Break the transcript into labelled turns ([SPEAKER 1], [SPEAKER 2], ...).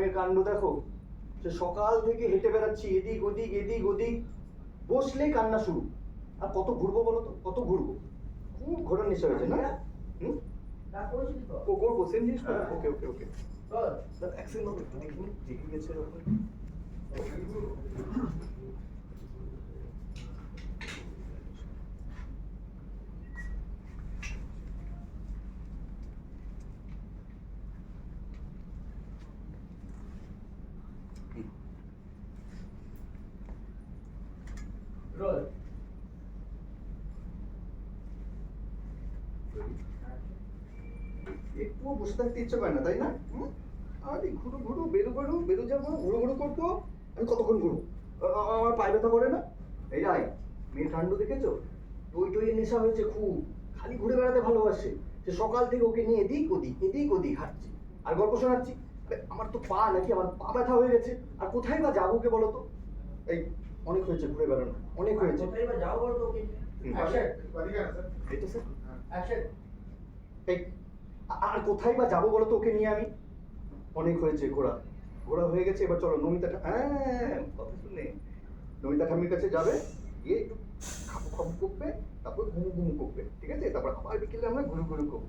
[SPEAKER 1] মেয়ের কাণ্ড দেখো। সে সকাল থেকে হেঁটে বেড়াচ্ছি এদিক ওদিক এদিক ওদিক, বসলেই কান্না শুরু। আর কত ঘুরবো বলো তো, কত ঘুরবো? খুব ঘোরার নেশা হয়েছে না? হুম, ও করবো সেম জিনিস করবো। ওকে ওকে ওকে, এক সেকেন্ড একটু দেখি দেখে গেছে ওখানে। একটুও বসে থাকতে ইচ্ছে করে না, তাই না? আরে ঘুরু ঘুরু বেরো বেরো বেরো যাবো, ঘুরু ঘুরু করবো। আমি কতক্ষণ ঘুরবো? আমার পায়ে ব্যথা করে না? এই রাই, মেয়ের কাণ্ড দেখেছো? টই টইয়ের নেশা হয়েছে খুব, খালি ঘুরে বেড়াতে ভালোবাসে। সে সকাল থেকে ওকে নিয়ে এদিক ওদিক হাঁটছি আর গল্প শোনাচ্ছি। আরে আমার তো পা নাকি, আমার পা ব্যথা হয়ে গেছে। আর কোথায় বা যাবো ওকে বলো তো? এই অনেক হয়েছে ঘুরে বেড়ানো, অনেক হয়েছে।
[SPEAKER 2] কোথায় বা যাও বলো তো ওকে? অ্যাকশন।
[SPEAKER 1] এই তো স্যার।
[SPEAKER 2] অ্যাকশন।
[SPEAKER 1] এই আর কোথায় বা যাবো বলো তো ওকে নিয়ে আমি? অনেক হয়েছে ঘোরা, ঘোরা হয়ে গেছে। এবার চলো নমিতা কথা শুনে নমিতা ঠাম্মির কাছে যাবে, গিয়ে একটু খাবো খাবো করবে, তারপর ঘুমু ঘুমু করবে, ঠিক আছে? তারপর আবার বিকেলে আমরা ঘুরু ঘুরু করবো।